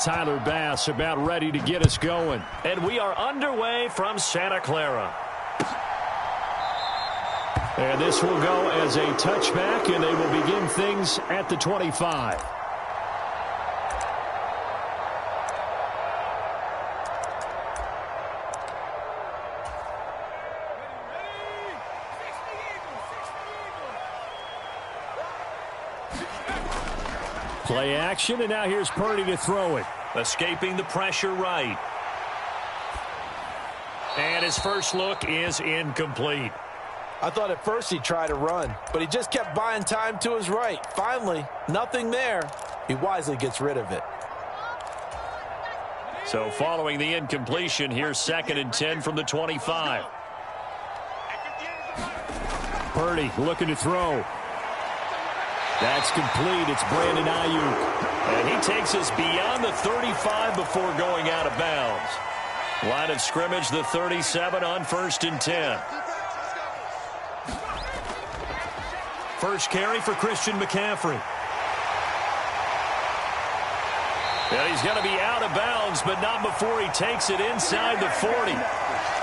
Tyler Bass about ready to get us going. And we are underway from Santa Clara. And this will go as a touchback, and they will begin things at the 25. Play action, and now here's Purdy to throw it. Escaping the pressure right. And his first look is incomplete. I thought at first he'd try to run, but he just kept buying time to his right. Finally, nothing there. He wisely gets rid of it. So following the incompletion, here's 2nd and 10 from the 25. Purdy looking to throw. That's complete. It's Brandon Ayuk. And he takes us beyond the 35 before going out of bounds. Line of scrimmage, the 37 on 1st and 10. First carry for Christian McCaffrey. And he's going to be out of bounds, but not before he takes it inside the 40.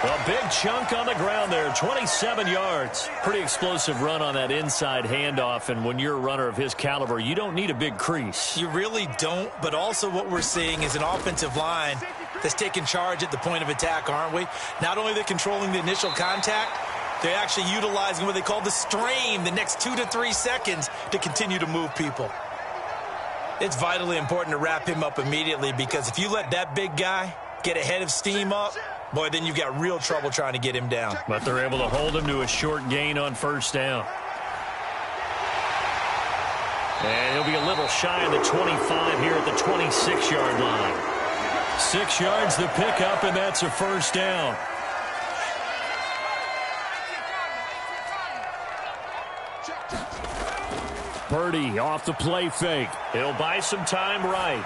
A big chunk on the ground there, 27 yards. Pretty explosive run on that inside handoff, and when you're a runner of his caliber, you don't need a big crease. You really don't, but also what we're seeing is an offensive line that's taking charge at the point of attack, aren't we? Not only are they controlling the initial contact, they're actually utilizing what they call the strain the next 2 to 3 seconds to continue to move people. It's vitally important to wrap him up immediately, because if you let that big guy get ahead of steam up, boy, then you've got real trouble trying to get him down. But they're able to hold him to a short gain on 1st down. And he'll be a little shy of the 25 here at the 26-yard line. 6 yards the pickup, and that's a 1st down. Purdy off the play fake. He'll buy some time right.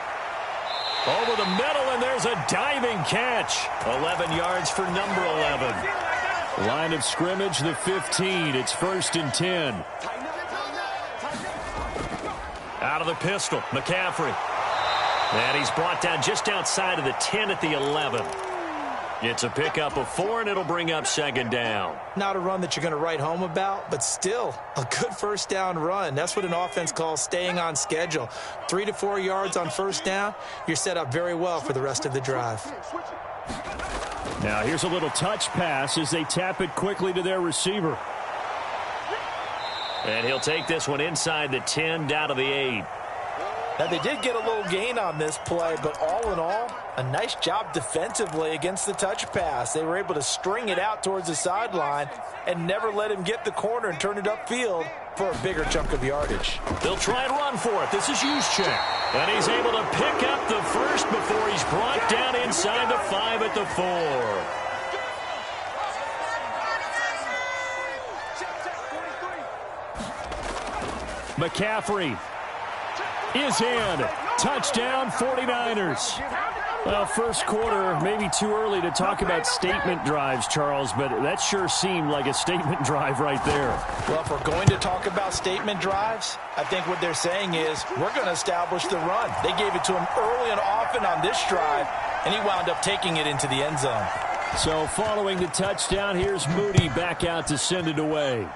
Over the middle, and there's a diving catch. 11 yards for number 11. Line of scrimmage, the 15. It's 1st and 10. Out of the pistol, McCaffrey. And he's brought down just outside of the 10 at the 11. It's a pickup of 4, and it'll bring up 2nd down. Not a run that you're going to write home about, but still a good 1st down run. That's what an offense calls staying on schedule. 3 to 4 yards on 1st down, you're set up very well for the rest of the drive. Now here's a little touch pass as they tap it quickly to their receiver. And he'll take this one inside the 10, down to the 8. Now, they did get a little gain on this play, but all in all, a nice job defensively against the touch pass. They were able to string it out towards the sideline and never let him get the corner and turn it upfield for a bigger chunk of yardage. They'll try and run for it. This is Juszczyk. And he's able to pick up the first before he's brought down inside the 5 at the 4. McCaffrey is in. Touchdown, 49ers. Well, first quarter, maybe too early to talk about statement drives, Charles, but that sure seemed like a statement drive right there. Well, if we're going to talk about statement drives, I think what they're saying is we're going to establish the run. They gave it to him early and often on this drive, and he wound up taking it into the end zone. So following the touchdown, here's Moody back out to send it away.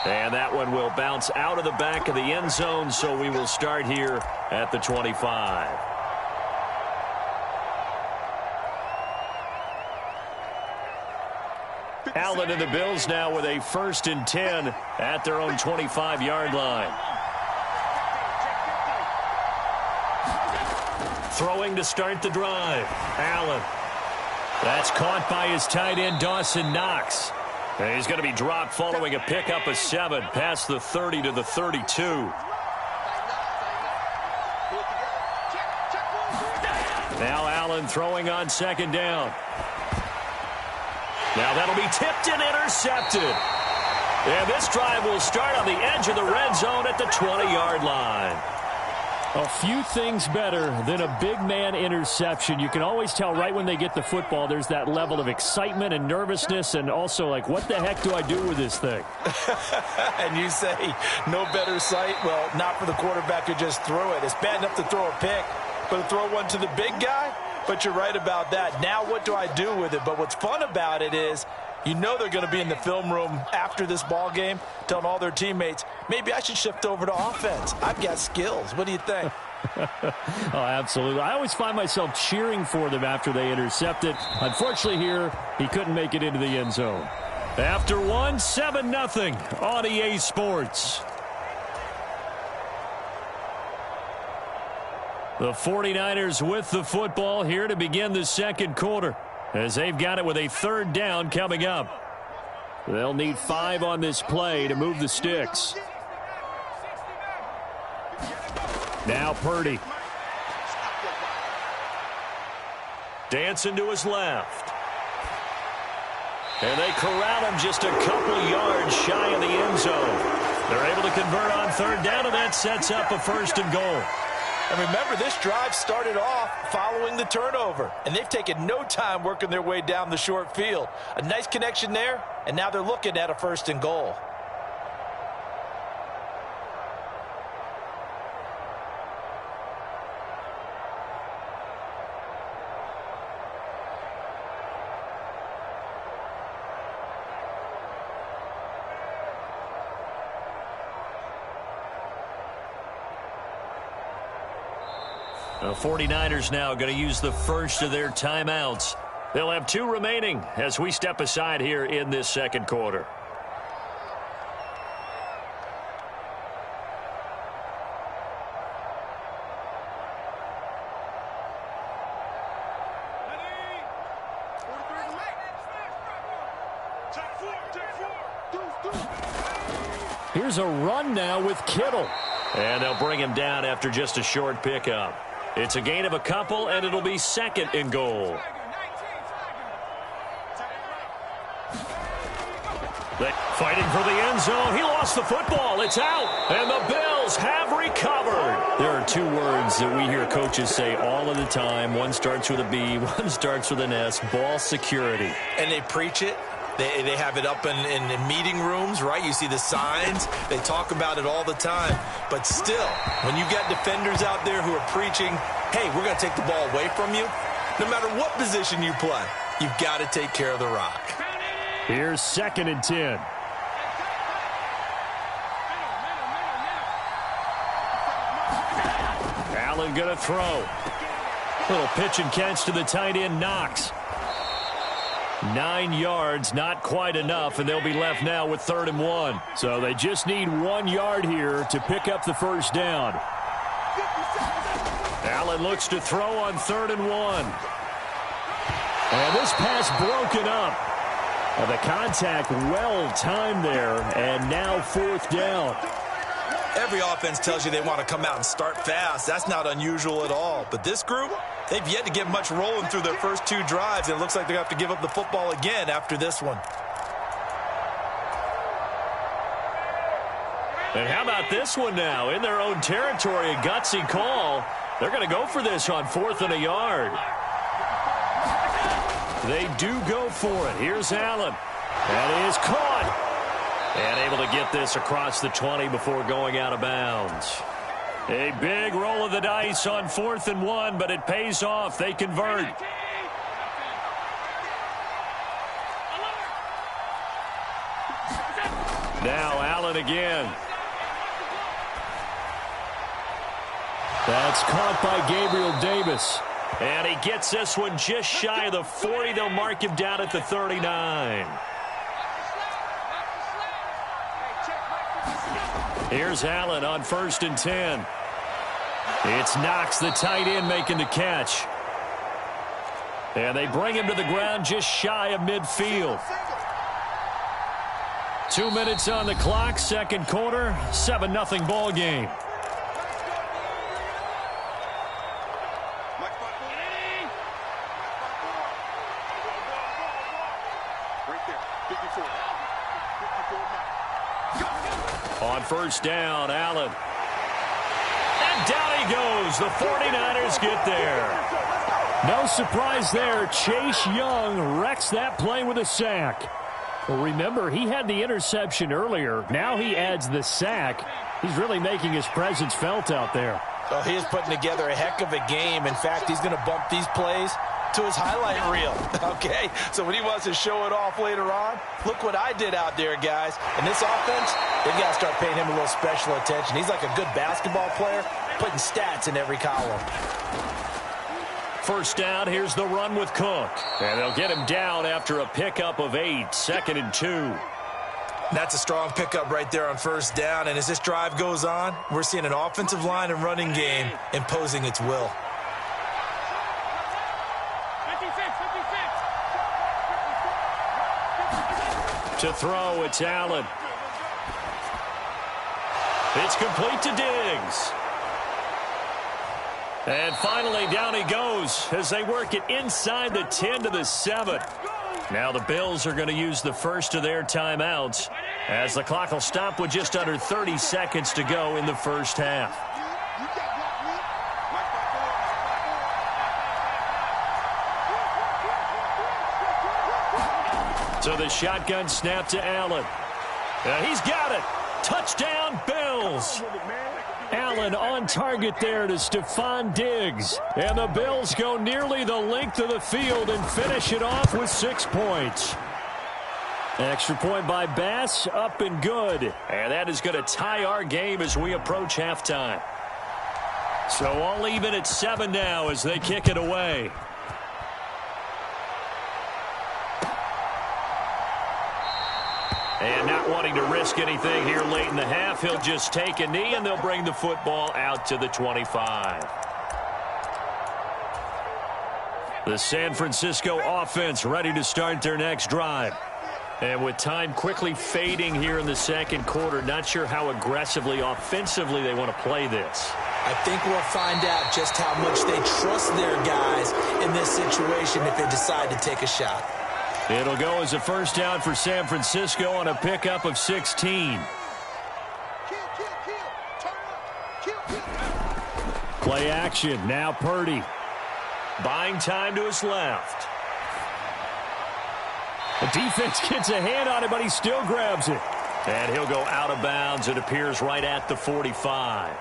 And that one will bounce out of the back of the end zone, so we will start here at the 25. Allen and the Bills now with a 1st and 10 at their own 25-yard line. Throwing to start the drive. Allen. That's caught by his tight end, Dawson Knox. And he's going to be dropped following a pickup of 7 past the 30 to the 32. Now Allen throwing on 2nd down. Now that'll be tipped and intercepted. And this drive will start on the edge of the red zone at the 20-yard line. A few things better than a big man interception. You can always tell right when they get the football, there's that level of excitement and nervousness and also like, what the heck do I do with this thing? And you say no better sight? Well, not for the quarterback who just threw it. It's bad enough to throw a pick, but to throw one to the big guy? But you're right about that. Now what do I do with it? But what's fun about it is you know they're going to be in the film room after this ball game telling all their teammates, maybe I should shift over to offense. I've got skills. What do you think? Oh, absolutely. I always find myself cheering for them after they intercept it. Unfortunately here, he couldn't make it into the end zone. After one, 7-0 on EA Sports. The 49ers with the football here to begin the second quarter, as they've got it with a third down coming up. They'll need 5 on this play to move the sticks. Now Purdy. Dancing to his left. And they corral him just a couple yards shy of the end zone. They're able to convert on third down, and that sets up a 1st and goal. And remember, this drive started off following the turnover, and they've taken no time working their way down the short field. A nice connection there, and now they're looking at a 1st and goal. The 49ers now going to use the first of their timeouts. They'll have 2 remaining as we step aside here in this second quarter. Here's a run now with Kittle. And they'll bring him down after just a short pickup. It's a gain of a couple, and it'll be 2nd and goal. Fighting for the end zone. He lost the football. It's out. And the Bills have recovered. There are 2 words that we hear coaches say all of the time. One starts with a B, one starts with an S. Ball security. And they preach it. They have it up in meeting rooms, right? You see the signs. They talk about it all the time. But still, when you got defenders out there who are preaching, hey, we're going to take the ball away from you, no matter what position you play, you've got to take care of the rock. Here's 2nd and 10. Allen going to throw. Little pitch and catch to the tight end, Knox. 9 yards, not quite enough, and they'll be left now with 3rd and 1. So they just need 1 yard here to pick up the 1st down. Allen looks to throw on 3rd and 1. And this pass broken up. The contact well timed there, and now 4th down. Every offense tells you they want to come out and start fast. That's not unusual at all. But this group, they've yet to get much rolling through their first 2 drives, and it looks like they're going to have to give up the football again after this one. And how about this one now? In their own territory, a gutsy call. They're going to go for this on 4th and a yard. They do go for it. Here's Allen. And he is caught. And able to get this across the 20 before going out of bounds. A big roll of the dice on 4th and 1, but it pays off. They convert. Now Allen again. That's caught by Gabriel Davis. And he gets this one just shy of the 40. They'll mark him down at the 39. Here's Allen on 1st and 10. It's Knox, the tight end, making the catch. And they bring him to the ground just shy of midfield. 2 minutes on the clock, second quarter, 7-0 ball game. On 1st down, Allen. And And down he goes. The 49ers get there. No surprise there. Chase Young wrecks that play with a sack. Well, remember, he had the interception earlier. Now he adds the sack. He's really making his presence felt out there. Oh, he is putting together a heck of a game. In fact, he's going to bump these plays to his highlight reel. Okay, so when he wants to show it off later on, look what I did out there, guys. And this offense, they've got to start paying him a little special attention. He's like a good basketball player, putting stats in every column. First down, here's the run with Cook. And they'll get him down after a pickup of 8, 2nd and 2. That's a strong pickup right there on first down. And as this drive goes on, we're seeing an offensive line and running game imposing its will. To throw, it's Allen. It's complete to Diggs. And finally, down he goes as they work it inside the 10 to the 7. Now the Bills are going to use the first of their timeouts as the clock will stop with just under 30 seconds to go in the first half. So the shotgun snap to Allen. He's got it. Touchdown, Bills. Allen on target there to Stephon Diggs. And the Bills go nearly the length of the field and finish it off with 6 points. Extra point by Bass, up and good. And that is going to tie our game as we approach halftime. So all even at 7 now as they kick it away. And not wanting to risk anything here late in the half, he'll just take a knee, and they'll bring the football out to the 25. The San Francisco offense ready to start their next drive. And with time quickly fading here in the second quarter, not sure how aggressively, offensively they want to play this. I think we'll find out just how much they trust their guys in this situation if they decide to take a shot. It'll go as a first down for San Francisco on a pickup of 16. Play action. Now Purdy. Buying time to his left. The defense gets a hand on it, but he still grabs it. And he'll go out of bounds. It appears right at the 45.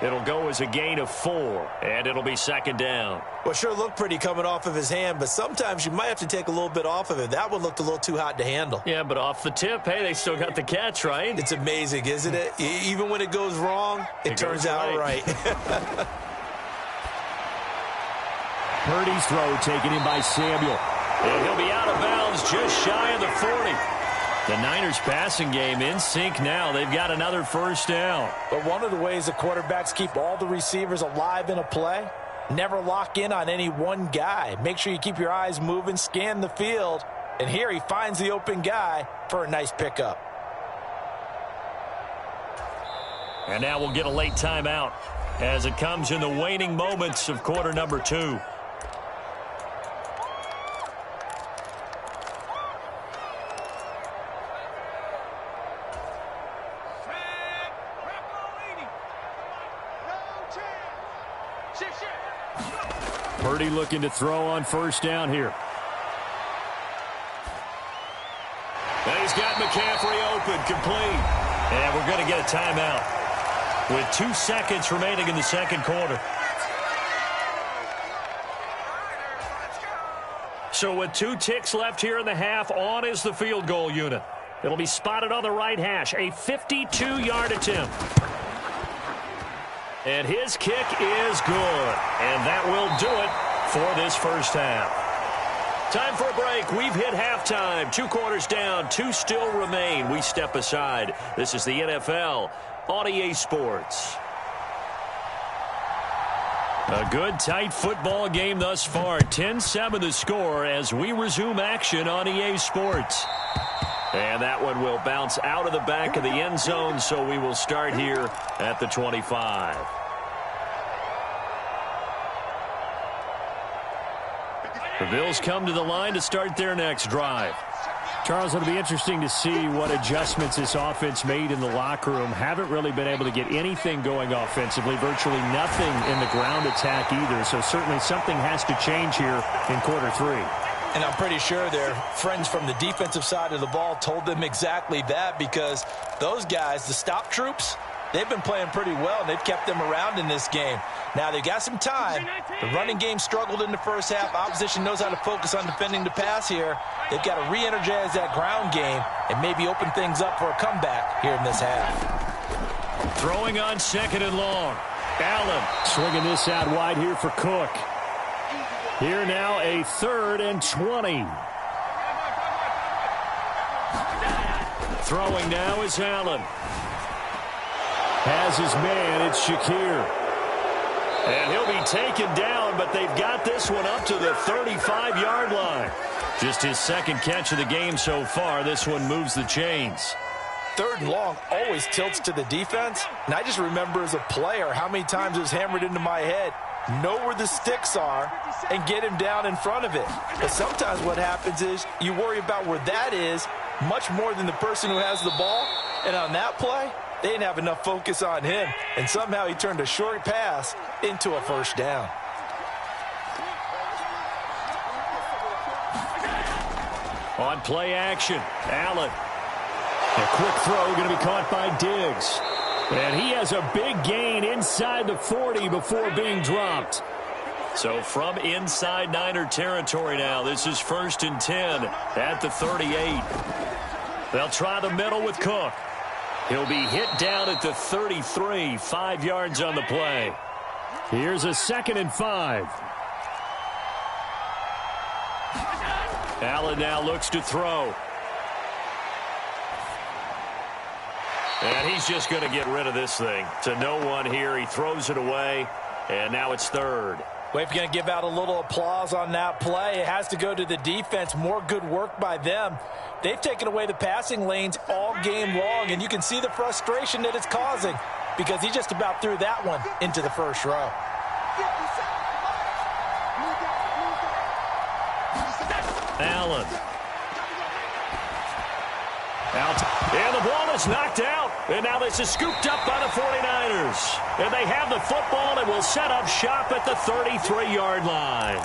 It'll go as a gain of 4, and it'll be second down. Well, sure looked pretty coming off of his hand, but sometimes you might have to take a little bit off of it. That one looked a little too hot to handle. Yeah, but off the tip, hey, they still got the catch, right? It's amazing, isn't it? Even when it goes wrong, it turns out right. Purdy's throw taken in by Samuel. And he'll be out of bounds just shy of the 40. The Niners passing game in sync now. They've got another first down. But one of the ways the quarterbacks keep all the receivers alive in a play, never lock in on any one guy. Make sure you keep your eyes moving, scan the field. And here he finds the open guy for a nice pickup. And now we'll get a late timeout as it comes in the waning moments of quarter number 2. Purdy looking to throw on first down here. And he's got McCaffrey open, complete. And we're going to get a timeout with 2 seconds remaining in the second quarter. So with 2 ticks left here in the half, on is the field goal unit. It'll be spotted on the right hash, a 52-yard attempt. And his kick is good. And that will do it for this first half. Time for a break. We've hit halftime. 2 quarters down. 2 still remain. We step aside. This is the NFL on EA Sports. A good, tight football game thus far. 10-7 the score as we resume action on EA Sports. And that one will bounce out of the back of the end zone, so we will start here at the 25. The Bills come to the line to start their next drive. Charles, it'll be interesting to see what adjustments this offense made in the locker room. Haven't really been able to get anything going offensively, virtually nothing in the ground attack either. So certainly something has to change here in quarter 3. And I'm pretty sure their friends from the defensive side of the ball told them exactly that, because those guys, the stop troops, they've been playing pretty well, and they've kept them around in this game. Now, they've got some time. The running game struggled in the first half. Opposition knows how to focus on defending the pass here. They've got to re-energize that ground game and maybe open things up for a comeback here in this half. Throwing on 2nd and long. Allen swinging this out wide here for Cook. Here now a 3rd and 20. Throwing now is Allen. Has his man, it's Shakir. And he'll be taken down, but they've got this one up to the 35-yard line. Just his 2nd catch of the game so far. This one moves the chains. 3rd and long always tilts to the defense. And I just remember as a player how many times it was hammered into my head. Know where the sticks are and get him down in front of it. But sometimes what happens is you worry about where that is much more than the person who has the ball. And on that play, they didn't have enough focus on him, and somehow he turned a short pass into a 1st down. On play action, Allen. A quick throw going to be caught by Diggs. And he has a big gain inside the 40 before being dropped. So from inside Niner territory now, this is 1st and 10 at the 38. They'll try the middle with Cook. He'll be hit down at the 33, 5 yards on the play. Here's a 2nd and 5. Allen now looks to throw. And he's just going to get rid of this thing. To no one here. He throws it away, and now it's 3rd. Well, if you're going to give out a little applause on that play, it has to go to the defense. More good work by them. They've taken away the passing lanes all game long, and you can see the frustration that it's causing because he just about threw that one into the 1st row. Allen. Out. And the ball is knocked out. And now this is scooped up by the 49ers. And they have the football and will set up shop at the 33-yard line.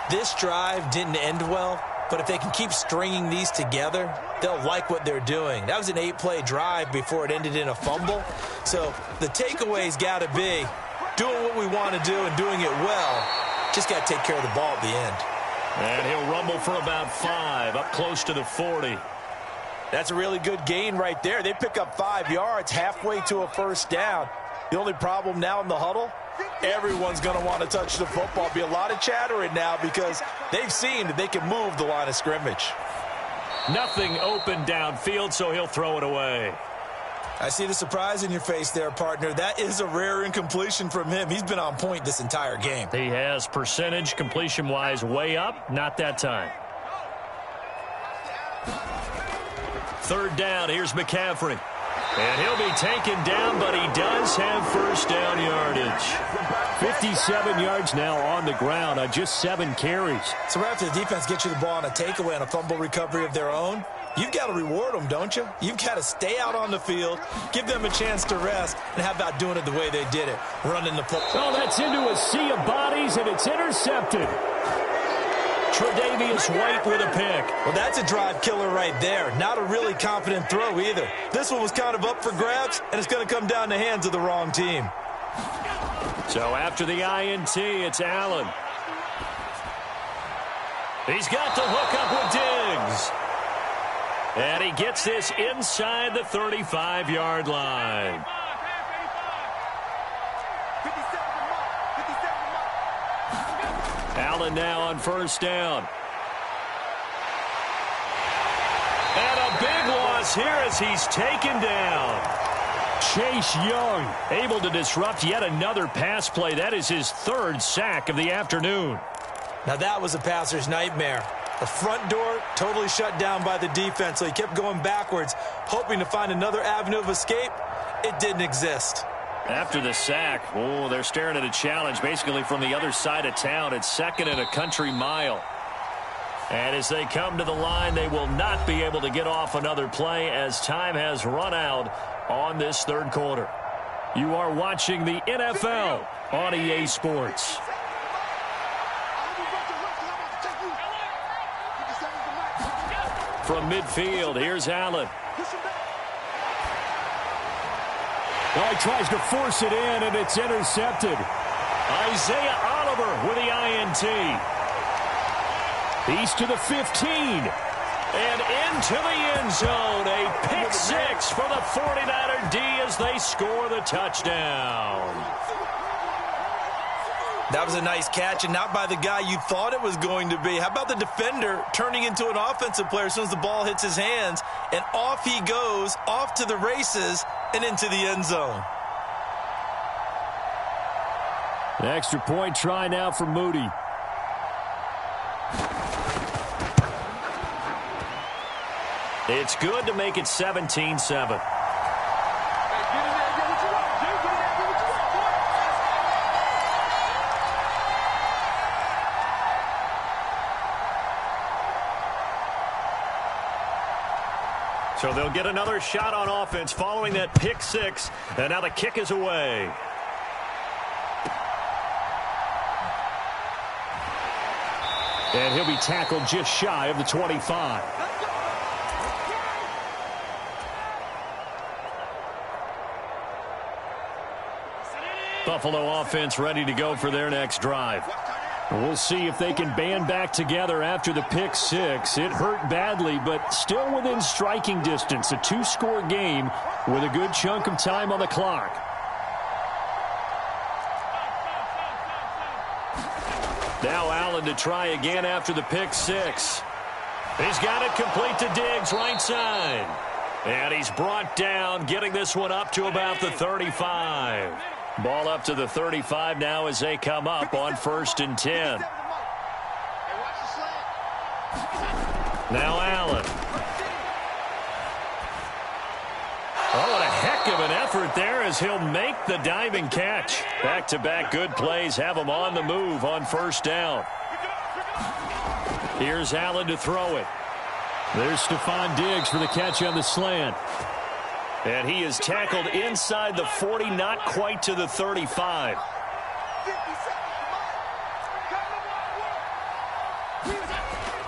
This drive didn't end well, but if they can keep stringing these together, they'll like what they're doing. That was an 8-play drive before it ended in a fumble. So the takeaway's got to be doing what we want to do and doing it well. Just got to take care of the ball at the end. And he'll rumble for about 5, up close to the 40. That's a really good gain right there. They pick up 5 yards halfway to a 1st down. The only problem now in the huddle, everyone's going to want to touch the football. Be a lot of chattering now because they've seen that they can move the line of scrimmage. Nothing open downfield, so he'll throw it away. I see the surprise in your face there, partner. That is a rare incompletion from him. He's been on point this entire game. He has percentage completion-wise way up. Not that time. 3rd down. Here's McCaffrey. And he'll be taken down, but he does have 1st down yardage. 57 yards now on the ground on just 7 carries. So right after the defense gets you the ball on a takeaway and a fumble recovery of their own, you've got to reward them, don't you? You've got to stay out on the field, give them a chance to rest, and how about doing it the way they did it, running the football. Oh, that's into a sea of bodies, and it's intercepted. Tre'Davious White with a pick. Well, that's a drive killer right there. Not a really confident throw either. This one was kind of up for grabs, and it's going to come down the hands of the wrong team. So after the INT, it's Allen. He's got the hook up with Diggs. And he gets this inside the 35-yard line. Allen now on 1st down. And a big loss here as he's taken down. Chase Young able to disrupt yet another pass play. That is his 3rd sack of the afternoon. Now that was a passer's nightmare. The front door totally shut down by the defense, so he kept going backwards, hoping to find another avenue of escape. It didn't exist. After the sack, oh, they're staring at a challenge basically from the other side of town. It's 2nd and a country mile. And as they come to the line, they will not be able to get off another play as time has run out on this third quarter. You are watching the NFL on EA Sports. From midfield, here's Allen. Well, he tries to force it in, and it's intercepted. Isaiah Oliver with the INT. He's to the 15. And into the end zone. A pick six for the 49er D as they score the touchdown. That was a nice catch, and not by the guy you thought it was going to be. How about the defender turning into an offensive player as soon as the ball hits his hands, and off he goes, off to the races, and into the end zone. An extra point try now for Moody. It's good to make it 17-7. So they'll get another shot on offense following that pick six. And now the kick is away. And he'll be tackled just shy of the 25. Buffalo offense ready to go for their next drive. We'll see if they can band back together after the pick six. It hurt badly, but still within striking distance. A two-score game with a good chunk of time on the clock. Now Allen to try again after the pick six. He's got it complete to Diggs, right side. And he's brought down, getting this one up to about the 35. Ball up to the 35 now as they come up on 1st and 10. Now Allen. Oh, what a heck of an effort there as he'll make the diving catch. Back-to-back good plays have him on the move on 1st down. Here's Allen to throw it. There's Stephon Diggs for the catch on the slant. And he is tackled inside the 40, not quite to the 35.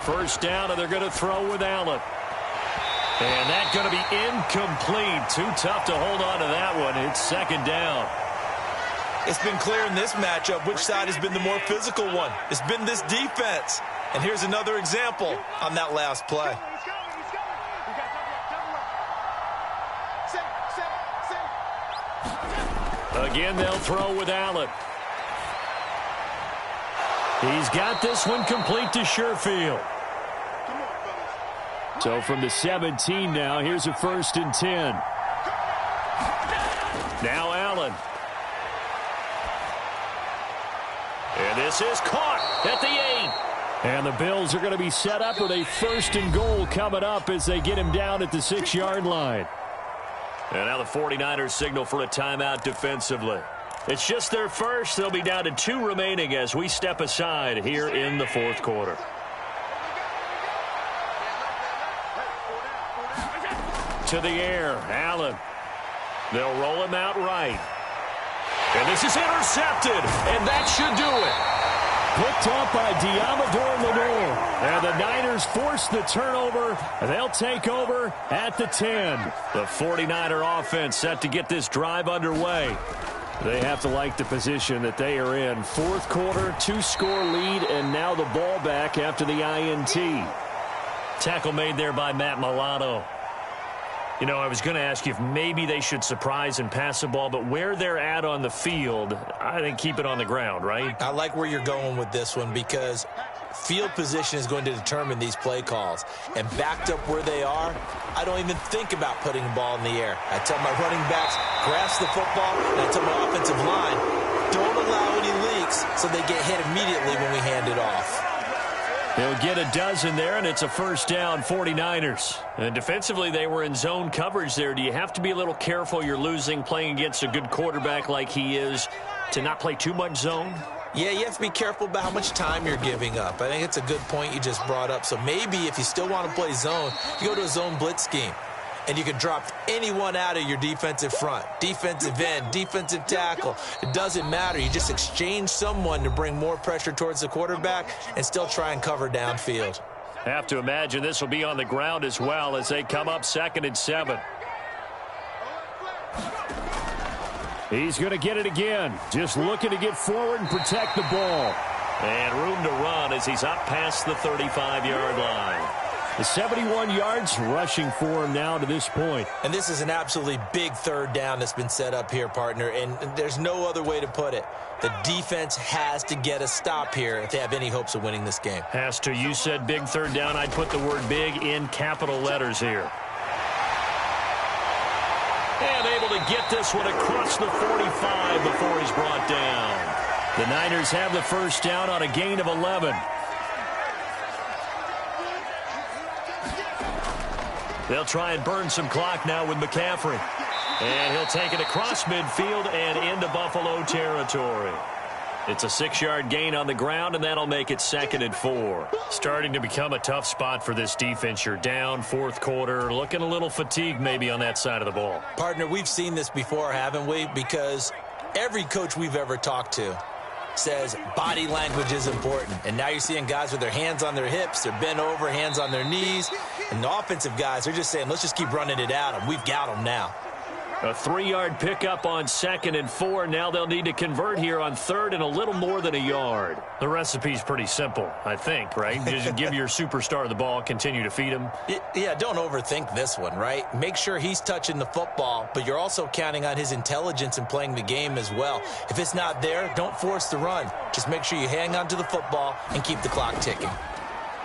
First down, and they're going to throw with Allen. And that's going to be incomplete. Too tough to hold on to that one. It's 2nd down. It's been clear in this matchup which side has been the more physical one. It's been this defense. And here's another example on that last play. Again, they'll throw with Allen. He's got this one complete to Sherfield. So from the 17 now, here's a 1st and 10. Now Allen. And this is caught at the 8. And the Bills are going to be set up with a 1st and goal coming up as they get him down at the 6-yard line. And now the 49ers signal for a timeout defensively. It's just their first. They'll be down to 2 remaining as we step aside here in the 4th quarter. To the air, Allen. They'll roll him out right. And this is intercepted, and that should do it. Picked up by Diamador Lenore. And the Niners force the turnover. They'll take over at the 10. The 49er offense set to get this drive underway. They have to like the position that they are in. 4th quarter, 2-score lead, and now the ball back after the INT. Tackle made there by Matt Milano. You know, I was going to ask you if maybe they should surprise and pass the ball, but where they're at on the field, I think keep it on the ground, right? I like where you're going with this one because field position is going to determine these play calls. And backed up where they are, I don't even think about putting the ball in the air. I tell my running backs, grasp the football, and I tell my offensive line, don't allow any leaks so they get hit immediately when we hand it off. They'll get a dozen there, and it's a 1st down, 49ers. And defensively, they were in zone coverage there. Do you have to be a little careful you're losing playing against a good quarterback like he is to not play too much zone? Yeah, you have to be careful about how much time you're giving up. I think it's a good point you just brought up. So maybe if you still want to play zone, you go to a zone blitz scheme. And you can drop anyone out of your defensive front, defensive end, defensive tackle. It doesn't matter. You just exchange someone to bring more pressure towards the quarterback and still try and cover downfield. Have to imagine this will be on the ground as well as they come up 2nd and 7. He's going to get it again. Just looking to get forward and protect the ball. And room to run as he's up past the 35-yard line. The 71 yards rushing for him now to this point. And this is an absolutely big 3rd down that's been set up here, partner, and there's no other way to put it. The defense has to get a stop here if they have any hopes of winning this game. Has to. You said big 3rd down. I'd put the word big in capital letters here. And able to get this one across the 45 before he's brought down. The Niners have the 1st down on a gain of 11. They'll try and burn some clock now with McCaffrey. And he'll take it across midfield and into Buffalo territory. It's a 6-yard gain on the ground, and that'll make it 2nd and 4. Starting to become a tough spot for this defense. You're down 4th quarter, looking a little fatigued maybe on that side of the ball. Partner, we've seen this before, haven't we? Because every coach we've ever talked to says body language is important. And now you're seeing guys with their hands on their hips, they're bent over, hands on their knees. And the offensive guys, they're just saying, let's just keep running it at them. We've got them now. A 3-yard pickup on 2nd and 4. Now they'll need to convert here on 3rd and a little more than a yard. The recipe's pretty simple, I think, right? Just give your superstar the ball, continue to feed him. Yeah, don't overthink this one, right? Make sure he's touching the football, but you're also counting on his intelligence in playing the game as well. If it's not there, don't force the run. Just make sure you hang on to the football and keep the clock ticking.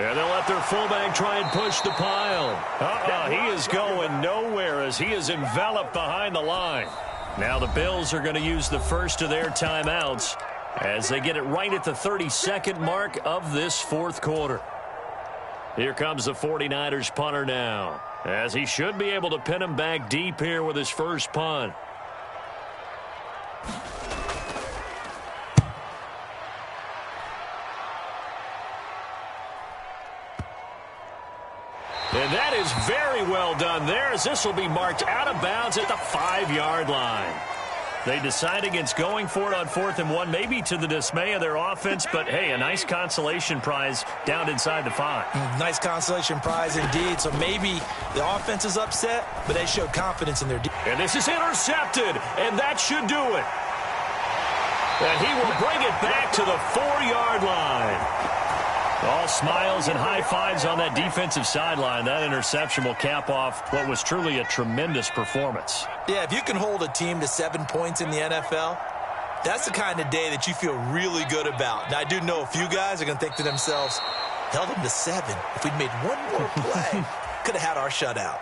And they'll let their fullback try and push the pile. He is going nowhere as he is enveloped behind the line. Now the Bills are going to use the first of their timeouts as they get it right at the 32nd mark of this 4th quarter. Here comes the 49ers punter now, as he should be able to pin him back deep here with his first punt. And that is very well done there, as this will be marked out of bounds at the 5-yard line. They decide against going for it on 4th and 1, maybe to the dismay of their offense, but hey, a nice consolation prize down inside the 5. Nice consolation prize indeed. So maybe the offense is upset, but they showed confidence in their defense. And this is intercepted, and that should do it. And he will bring it back to the 4-yard line. All smiles and high fives on that defensive sideline. That interception will cap off what was truly a tremendous performance. Yeah, if you can hold a team to 7 points in the NFL, that's the kind of day that you feel really good about. Now, I do know a few guys are going to think to themselves, held them to 7. If we'd made one more play, could have had our shutout.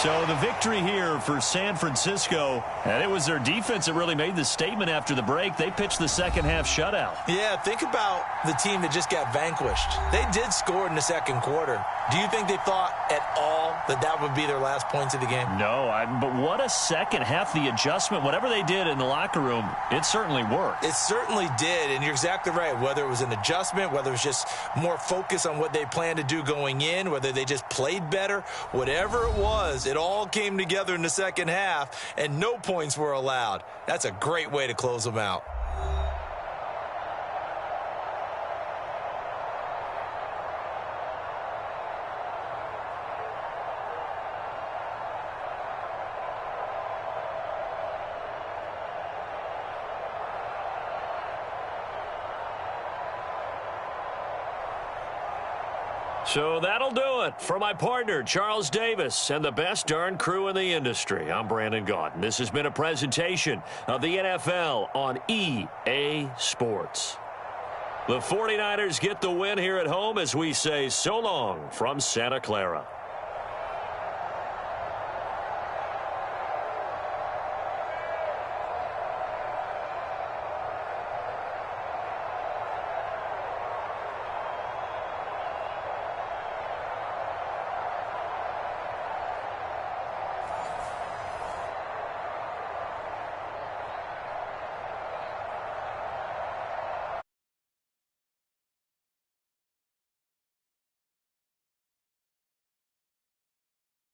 So the victory here for San Francisco, and it was their defense that really made the statement after the break. They pitched the second half shutout. Yeah, think about the team that just got vanquished. They did score in the 2nd quarter. Do you think they thought at all that that would be their last points of the game? No, but what a second half. The adjustment, whatever they did in the locker room, it certainly worked. It certainly did, and you're exactly right. Whether it was an adjustment, whether it was just more focus on what they planned to do going in, whether they just played better, whatever it was, it all came together in the second half, and no points were allowed. That's a great way to close them out. So that'll do it for my partner, Charles Davis, and the best darn crew in the industry. I'm Brandon Gaudin. This has been a presentation of the NFL on EA Sports. The 49ers get the win here at home as we say so long from Santa Clara.